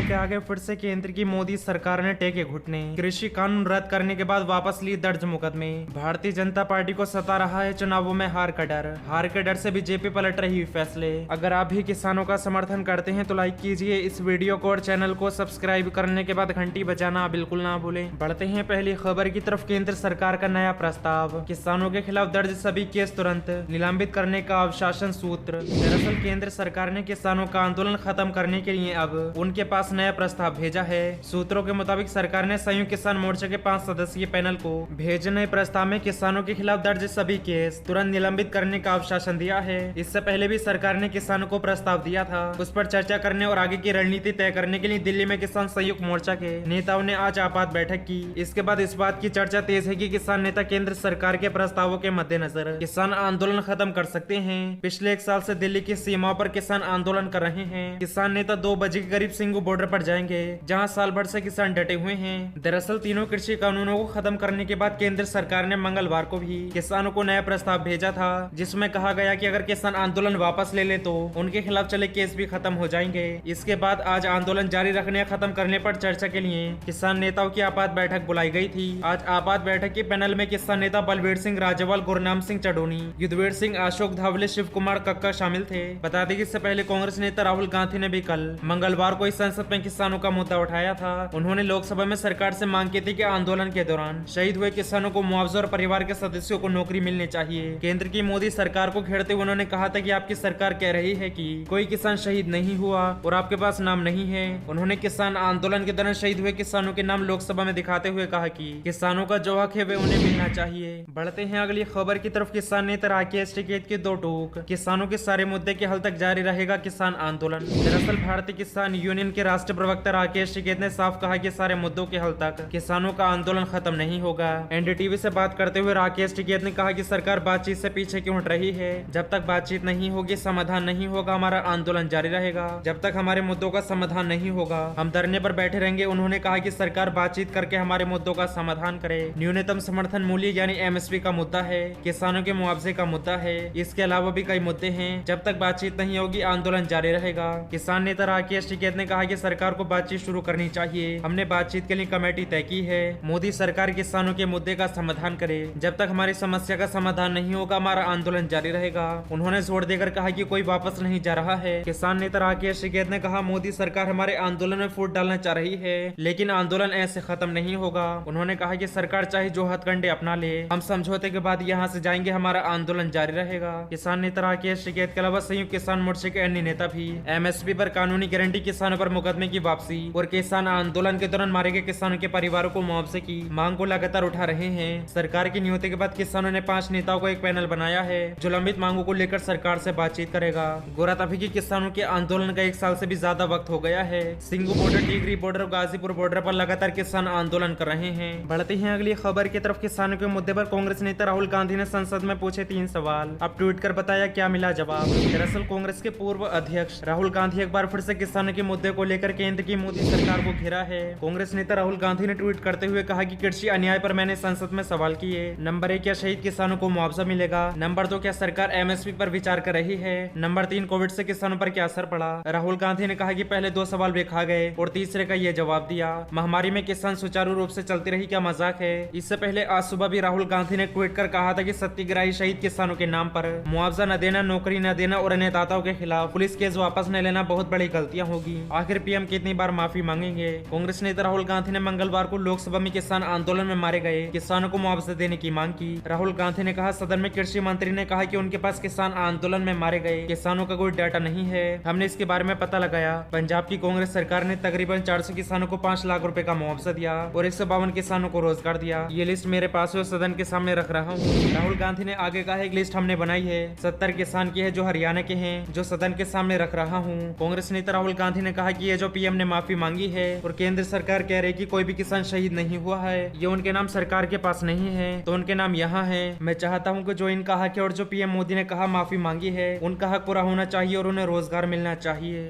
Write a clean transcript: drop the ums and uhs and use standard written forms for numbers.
के आगे फिर से केंद्र की मोदी सरकार ने टेके घुटने। कृषि कानून रद्द करने के बाद वापस ली दर्ज मुकदमे। भारतीय जनता पार्टी को सता रहा है चुनावों में हार का डर। हार के डर से बीजेपी पलट रही हुई फैसले। अगर आप भी किसानों का समर्थन करते हैं तो लाइक कीजिए इस वीडियो को और चैनल को सब्सक्राइब करने के बाद घंटी बजाना बिल्कुल ना भूलें। बढ़ते हैं पहली खबर की तरफ। केंद्र सरकार का नया प्रस्ताव। किसानों के खिलाफ दर्ज सभी केस तुरंत निलंबित करने का अवशासन सूत्र। दरअसल केंद्र सरकार ने किसानों का आंदोलन खत्म करने के लिए अब उनके पास नया प्रस्ताव भेजा है। सूत्रों के मुताबिक सरकार ने संयुक्त किसान मोर्चा के 5 सदस्यीय पैनल को भेजे नए प्रस्ताव में किसानों के खिलाफ दर्ज सभी केस तुरंत निलंबित करने का आश्वासन दिया है। इससे पहले भी सरकार ने किसानों को प्रस्ताव दिया था। उस पर चर्चा करने और आगे की रणनीति तय करने के लिए दिल्ली में किसान संयुक्त मोर्चा के नेताओं ने आज आपात बैठक की। इसके बाद इस बात की चर्चा तेज है कि किसान नेता केंद्र सरकार के प्रस्तावों के मद्देनजर किसान आंदोलन खत्म कर सकते हैं। पिछले 1 साल से दिल्ली की सीमाओं पर किसान आंदोलन कर रहे हैं। किसान नेता 2 बजे के करीब सिंगू बॉर्डर पर जाएंगे, जहां साल भर से किसान डटे हुए हैं। दरअसल तीनों कृषि कानूनों को खत्म करने के बाद केंद्र सरकार ने मंगलवार को भी किसानों को नया प्रस्ताव भेजा था, जिसमें कहा गया कि अगर किसान आंदोलन वापस ले ले तो उनके खिलाफ चले केस भी खत्म हो जाएंगे। इसके बाद आज आंदोलन जारी रखने या खत्म करने पर चर्चा के लिए किसान नेताओं की आपात बैठक बुलाई गई थी। आज आपात बैठक के पैनल में किसान नेता बलबीर सिंह राजेवाल, गुरनाम सिंह चडोनी, युद्धवीर सिंह, अशोक धावले, शिव कुमार कक्का शामिल थे। बता दें कि इससे पहले कांग्रेस नेता राहुल गांधी ने भी कल मंगलवार को इस संसद में किसानों का मुद्दा उठाया था। उन्होंने लोकसभा में सरकार से मांग की थी कि आंदोलन के दौरान शहीद हुए किसानों को मुआवजा और परिवार के सदस्यों को नौकरी मिलनी चाहिए। केंद्र की मोदी सरकार को घेरते हुए उन्होंने कहा था कि आपकी सरकार कह रही है कि कोई किसान शहीद नहीं हुआ और आपके पास नाम नहीं है। उन्होंने किसान आंदोलन के दौरान शहीद हुए किसानों के नाम लोकसभा में दिखाते हुए कहा कि किसानों का जो हक है वे उन्हें मिलना चाहिए। बढ़ते हैं अगली खबर की तरफ। किसान नेता राकेश टिकैत के 2 टूक। किसानों के सारे मुद्दे के हल तक जारी रहेगा किसान आंदोलन। दरअसल भारतीय किसान यूनियन के राष्ट्रीय प्रवक्ता राकेश टिकैत ने साफ कहा कि सारे मुद्दों के हल तक किसानों का आंदोलन खत्म नहीं होगा। एनडीटीवी से बात करते हुए राकेश टिकैत ने कहा कि सरकार बातचीत से पीछे क्यों हट रही है। जब तक बातचीत नहीं होगी, समाधान नहीं होगा, हमारा आंदोलन जारी रहेगा। जब तक हमारे मुद्दों का समाधान नहीं होगा, हम धरने पर बैठे रहेंगे। उन्होंने कहा कि सरकार बातचीत करके हमारे मुद्दों का समाधान करे। न्यूनतम समर्थन मूल्य यानी एमएसपी का मुद्दा है, किसानों के मुआवजे का मुद्दा है, इसके अलावा भी कई मुद्दे हैं। जब तक बातचीत नहीं होगी, आंदोलन जारी रहेगा। किसान नेता राकेश टिकैत ने कहा कि सरकार को बातचीत शुरू करनी चाहिए। हमने बातचीत के लिए कमेटी तय की है। मोदी सरकार किसानों के मुद्दे का समाधान करे। जब तक हमारी समस्या का समाधान नहीं होगा, हमारा आंदोलन जारी रहेगा। उन्होंने जोर देकर कहा कि कोई वापस नहीं जा रहा है। किसान नेता राकेश टिकैत ने कहा, मोदी सरकार हमारे आंदोलन में फूट डालना चाह रही है, लेकिन आंदोलन ऐसे खत्म नहीं होगा। उन्होंने कहा कि सरकार चाहे जो हथकंडे अपना ले, हम समझौते के बाद यहाँ से जाएंगे, हमारा आंदोलन जारी रहेगा। किसान नेता राकेश टिकैत के अलावा संयुक्त किसान मोर्चे के अन्य नेता भी एमएसपी पर कानूनी गारंटी, किसानों पर मुकदमे की वापसी और किसान आंदोलन के दौरान मारे गए किसानों के परिवारों को मुआवजे की मांग को लगातार उठा रहे हैं। सरकार की नियुक्ति के बाद किसानों ने 5 नेताओं को एक पैनल बनाया है, जो लंबित मांगों को लेकर सरकार से बातचीत करेगा। गोरा तभी की किसानों के आंदोलन का 1 साल से भी ज्यादा वक्त हो गया है। सिंगू बॉर्डर, टिगरी बॉर्डर और गाजीपुर बॉर्डर पर लगातार किसान आंदोलन कर रहे हैं। बढ़ते हैं अगली खबर की तरफ। किसानों के मुद्दे पर कांग्रेस नेता राहुल गांधी ने संसद में पूछे 3 सवाल। अब ट्वीट कर बताया क्या मिला जवाब। दरअसल कांग्रेस के पूर्व अध्यक्ष राहुल गांधी एक बार फिर से किसानों के मुद्दे को लेकर केंद्र की मोदी सरकार को घेरा है। कांग्रेस नेता राहुल गांधी ने ट्वीट करते हुए कहा कि कृषि अन्याय पर मैंने संसद में सवाल किए। नंबर 1, क्या शहीद किसानों को मुआवजा मिलेगा। नंबर 2, क्या सरकार एमएसपी पर विचार कर रही है। नंबर 3, कोविड से किसानों पर क्या असर पड़ा। राहुल गांधी ने कहा कि पहले 2 सवाल वे खा गए और तीसरे का ये जवाब दिया। महामारी में किसान सुचारू रूप से चलती रही, क्या मजाक है। इससे पहले आज सुबह भी राहुल गांधी ने ट्वीट कर कहा था कि सत्याग्रही शहीद किसानों के नाम पर मुआवजा न देना, नौकरी न देना और अन्नदाताओं के खिलाफ पुलिस केस वापस न लेना बहुत बड़ी गलतियां होगी। आखिर पीएम कितनी बार माफी मांगेंगे। कांग्रेस नेता राहुल गांधी ने मंगलवार को लोकसभा में किसान आंदोलन में मारे गए किसानों को मुआवजा देने की मांग की। राहुल गांधी ने कहा, सदन में कृषि मंत्री ने कहा कि उनके पास किसान आंदोलन में मारे गए किसानों का कोई डाटा नहीं है। हमने इसके बारे में पता लगाया। पंजाब की कांग्रेस सरकार ने तकरीबन 400 किसानों को 5 लाख रुपए का मुआवजा दिया और 152 किसानों को रोजगार दिया। ये लिस्ट मेरे पास है, सदन के सामने रख रहा हूँ। राहुल गांधी ने आगे कहा, एक लिस्ट हमने बनाई है, 70 किसान की है जो हरियाणा के हैं, जो सदन के सामने रख रहा हूँ। कांग्रेस नेता राहुल गांधी ने कहा कि ये जो पीएम ने माफी मांगी है और केंद्र सरकार कह रही कि कोई भी किसान शहीद नहीं हुआ है, ये उनके नाम सरकार के पास नहीं है, तो उनके नाम यहाँ है। मैं चाहता हूँ कि जो इनका हक है और जो पीएम मोदी ने कहा माफी मांगी है, उनका हक पूरा होना चाहिए और उन्हें रोजगार मिलना चाहिए।